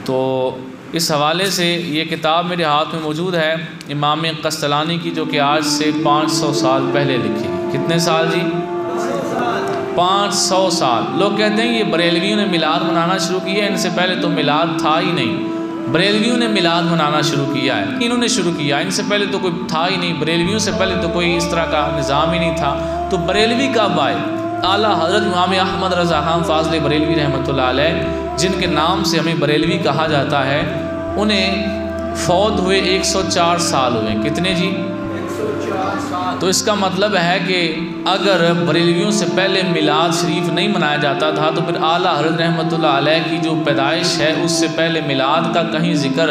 تو اس حوالے سے یہ کتاب میرے ہاتھ میں موجود ہے امام قسطلانی کی، جو کہ آج سے 500 سال پہلے لکھی۔ کتنے سال جی؟ 500 سال۔ لوگ کہتے ہیں یہ بریلویوں نے میلاد منانا شروع کیا ہے، ان سے پہلے تو میلاد تھا ہی نہیں۔ بریلویوں نے میلاد منانا شروع کیا ہے، انہوں نے شروع کیا، ان سے پہلے تو کوئی تھا ہی نہیں۔ بریلویوں سے پہلے تو کوئی اس طرح کا نظام ہی نہیں تھا۔ تو بریلوی کب آئے؟ اعلیٰ حضرت امام احمد رضا خان فاضل بریلوی رحمۃ اللہ علیہ، جن کے نام سے ہمیں بریلوی کہا جاتا ہے، انہیں فوت ہوئے 104 سال ہوئے۔ کتنے جی؟ 104 سال۔ تو اس کا مطلب ہے کہ اگر بریلویوں سے پہلے میلاد شریف نہیں منایا جاتا تھا تو پھر اعلیٰ حضرت رحمۃ اللہ علیہ کی جو پیدائش ہے اس سے پہلے میلاد کا کہیں ذکر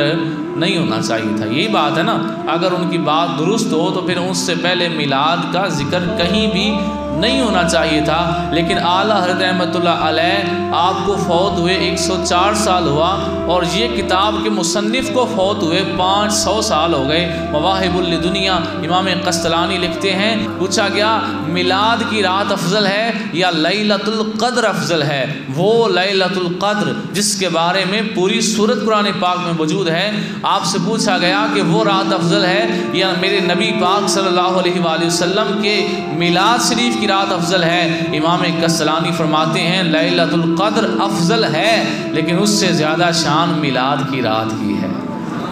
نہیں ہونا چاہیے تھا۔ یہی بات ہے نا، اگر ان کی بات درست ہو تو پھر اس سے پہلے میلاد کا ذکر کہیں بھی نہیں ہونا چاہیے تھا۔ لیکن اعلیٰ حضرت رحمۃ اللہ علیہ آپ کو فوت ہوئے 104 سال ہوا، اور یہ کتاب کے مصنف کو فوت ہوئے 500 سال ہو گئے۔ مواہب الدنیا امام قسطلانی لکھتے ہیں، پوچھا گیا میلاد کی رات افضل ہے یا لیلۃ القدر افضل ہے؟ وہ لیلۃ القدر جس کے بارے میں پوری سورت قرآن پاک میں موجود ہے، آپ سے پوچھا گیا کہ وہ رات افضل ہے یا میرے نبی پاک صلی اللہ علیہ وآلہ وسلم کے میلاد شریف کی رات افضل ہے؟ امام قسطلانی فرماتے ہیں لیلۃ القدر افضل ہے، لیکن اس سے زیادہ شان میلاد کی رات کی ہے۔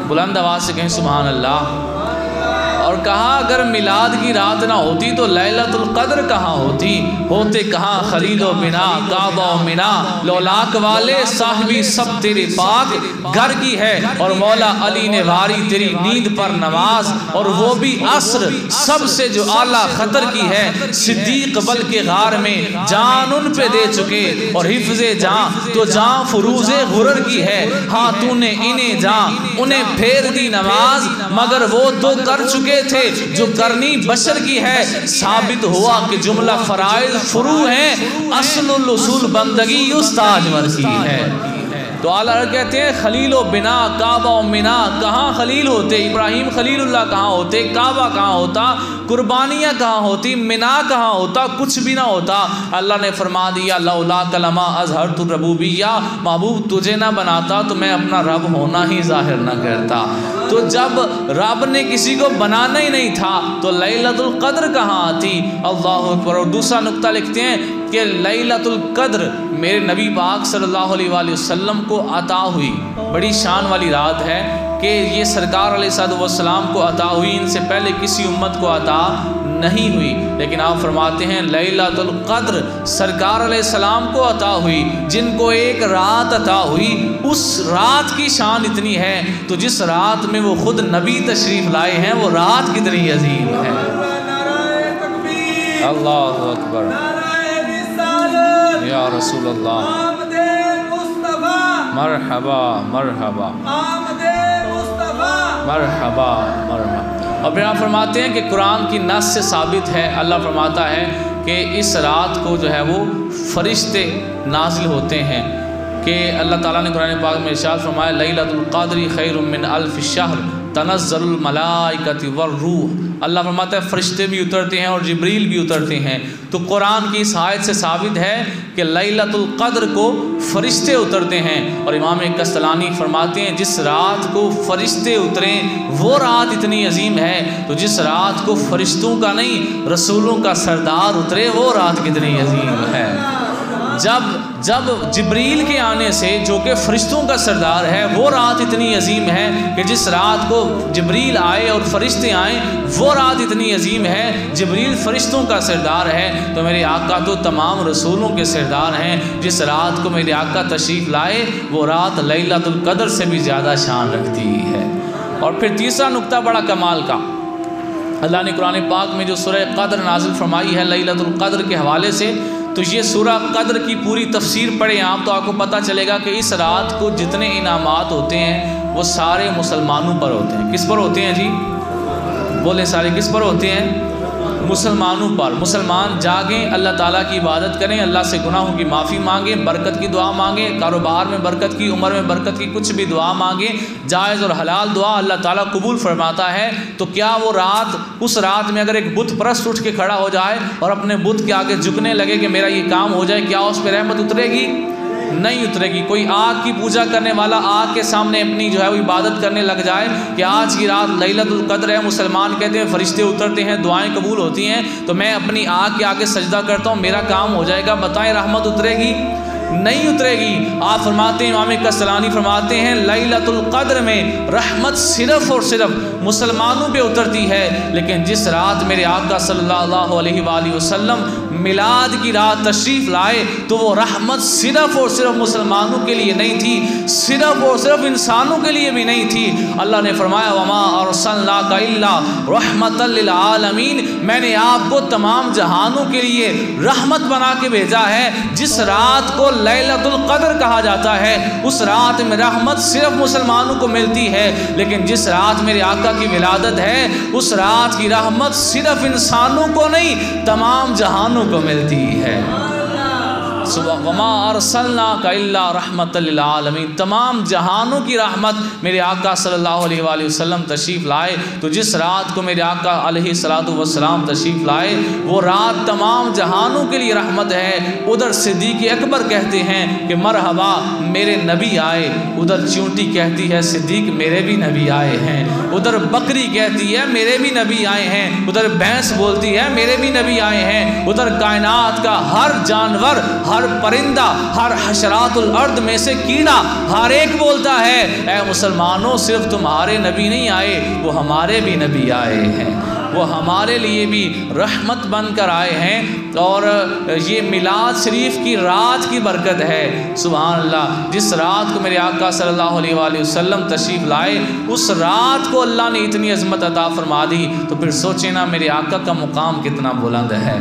بلند آواز سے کہیں سبحان اللہ۔ اور کہا اگر میلاد کی رات نہ ہوتی تو لیلۃ القدر کہاں ہوتی؟ ہوتے کہاں خلیل و بنا، کعبہ و منا، لولاک والے صاحبی سب تیرے پاک گھر کی ہے، اور مولا علی نے واری تیری نیند پر نماز، اور وہ بھی عصر سب سے جو اعلیٰ خطر کی ہے، صدیق بل کے غار میں جان ان پہ دے چکے، اور حفظ جان تو جان فروز غرر کی ہے، ہاں تو نے انہیں جان انہیں پھیر دی نماز، مگر وہ تو کر چکے تھے جو کرنی بشر کی ہے، ثابت ہوا کہ جملہ فرائض فروع ہیں، اصل الاصول بندگی استاجور کی ہے۔ تو اعلیٰ کہتے ہیں خلیل و بنا، کعبہ و منا، کہاں خلیل ہوتے؟ ابراہیم خلیل اللہ کہاں ہوتے؟ کعبہ کہاں ہوتا؟ قربانیاں کہاں ہوتی؟ منا کہاں ہوتا؟ کچھ بھی نہ ہوتا۔ اللہ نے فرما دیا لولا کلمہ اظہرت الربوبیہ، محبوب تجھے نہ بناتا تو میں اپنا رب ہونا ہی ظاہر نہ کرتا۔ تو جب رب نے کسی کو بنانا ہی نہیں تھا تو لیلۃ القدر کہاں آتی؟ اللہ اکبر۔ اور دوسرا نقطہ لکھتے ہیں کہ لیلۃ القدر میرے نبی پاک صلی اللہ علیہ وآلہ وسلم کو عطا ہوئی، بڑی شان والی رات ہے کہ یہ سرکار علیہ السلام کو عطا ہوئی، ان سے پہلے کسی امت کو عطا نہیں ہوئی۔ لیکن آپ فرماتے ہیں لیلۃ القدر سرکار علیہ السلام کو عطا ہوئی، جن کو ایک رات عطا ہوئی، اس رات کی شان اتنی ہے تو جس رات میں وہ خود نبی تشریف لائے ہیں وہ رات کتنی عظیم ہے۔ اللہ اکبر یا رسول اللہ، مرحبا مرحبا مرحبا مرحبا۔ اور پھر آپ فرماتے ہیں کہ قرآن کی نص سے ثابت ہے، اللہ فرماتا ہے کہ اس رات کو جو ہے وہ فرشتے نازل ہوتے ہیں، کہ اللہ تعالیٰ نے قرآن پاک میں ارشاد فرمایا لیلۃ القدر خیر من الف شہر تنزل الملائکۃ والروح۔ اللہ فرماتا ہے فرشتے بھی اترتے ہیں اور جبریل بھی اترتے ہیں۔ تو قرآن کی اس آیت سے ثابت ہے کہ لیلۃ القدر کو فرشتے اترتے ہیں، اور امام قسطلانی فرماتے ہیں جس رات کو فرشتے اتریں وہ رات اتنی عظیم ہے، تو جس رات کو فرشتوں کا نہیں رسولوں کا سردار اترے وہ رات کتنی عظیم ہے۔ جب جبریل کے آنے سے جو کہ فرشتوں کا سردار ہے وہ رات اتنی عظیم ہے کہ جس رات کو جبریل آئے اور فرشتے آئیں وہ رات اتنی عظیم ہے، جبریل فرشتوں کا سردار ہے، تو میرے آقا تو تمام رسولوں کے سردار ہیں۔ جس رات کو میرے آقا تشریف لائے وہ رات لیلۃ القدر سے بھی زیادہ شان رکھتی ہے۔ اور پھر تیسرا نقطہ بڑا کمال کا، اللہ نے قرآن پاک میں جو سورہ قدر نازل فرمائی ہے لیلۃ القدر کے حوالے سے، تو یہ سورہ قدر کی پوری تفسیر پڑھیں آپ تو آپ کو پتہ چلے گا کہ اس رات کو جتنے انعامات ہوتے ہیں وہ سارے مسلمانوں پر ہوتے ہیں۔ کس پر ہوتے ہیں جی؟ بولے سارے کس پر ہوتے ہیں؟ مسلمانوں پر۔ مسلمان جاگیں، اللہ تعالیٰ کی عبادت کریں، اللہ سے گناہوں کی معافی مانگیں، برکت کی دعا مانگیں، کاروبار میں برکت کی، عمر میں برکت کی، کچھ بھی دعا مانگیں، جائز اور حلال دعا اللہ تعالیٰ قبول فرماتا ہے۔ تو کیا وہ رات، اس رات میں اگر ایک بت پرست اٹھ کے کھڑا ہو جائے اور اپنے بت کے آگے جھکنے لگے کہ میرا یہ کام ہو جائے، کیا اس پہ رحمت اترے گی؟ نہیں اترے گی۔ کوئی آگ کی پوجا کرنے والا آگ کے سامنے اپنی جو ہے وہ عبادت کرنے لگ جائے کہ آج کی رات لیلۃ القدر ہے، مسلمان کہتے ہیں فرشتے اترتے ہیں، دعائیں قبول ہوتی ہیں، تو میں اپنی آگ کے آگے سجدہ کرتا ہوں، میرا کام ہو جائے گا، بتائیں رحمت اترے گی؟ نہیں اترے گی۔ آپ فرماتے ہیں، امام کسلانی فرماتے ہیں لیلۃ القدر میں رحمت صرف اور صرف مسلمانوں پہ اترتی ہے، لیکن جس رات میرے آقا صلی اللہ علیہ وآلہ وسلم میلاد کی رات تشریف لائے تو وہ رحمت صرف اور صرف مسلمانوں کے لیے نہیں تھی، صرف اور صرف انسانوں کے لیے بھی نہیں تھی۔ اللہ نے فرمایا وما ارسلناک الا رحمۃ للعالمین، میں نے آپ کو تمام جہانوں کے لیے رحمت بنا کے بھیجا ہے۔ جس رات کو لیلۃ القدر کہا جاتا ہے اس رات میں رحمت صرف مسلمانوں کو ملتی ہے، لیکن جس رات میرے آقا کی ولادت ہے اس رات کی رحمت صرف انسانوں کو نہیں تمام جہانوں کو ملتی ہے۔ وما ارسلناک الا رحمۃ للعالمین، تمام جہانوں کی رحمت میرے آقا صلی اللہ علیہ وآلہ وسلم تشریف لائے۔ تو جس رات کو میرے آقا علیہ الصلوۃ والسلام تشریف لائے وہ رات تمام جہانوں کے لیے رحمت ہے۔ ادھر صدیق اکبر کہتے ہیں کہ مرحبا میرے نبی آئے، ادھر چونٹی کہتی ہے صدیق میرے بھی نبی آئے ہیں، ادھر بکری کہتی ہے میرے بھی نبی آئے ہیں، ادھر بھینس بولتی ہے میرے بھی نبی آئے ہیں، ادھر کائنات کا ہر جانور، ہر پرندہ، ہر حشرات الارض میں سے کیڑا، ہر ایک بولتا ہے اے مسلمانوں صرف تمہارے نبی نہیں آئے، وہ ہمارے بھی نبی آئے ہیں، وہ ہمارے لیے بھی رحمت بن کر آئے ہیں۔ اور یہ میلاد شریف کی رات کی برکت ہے، سبحان اللہ۔ جس رات کو میرے آقا صلی اللہ علیہ وآلہ وسلم تشریف لائے اس رات کو اللہ نے اتنی عظمت عطا فرما دی، تو پھر سوچیں نا میرے آقا کا مقام کتنا بلند ہے۔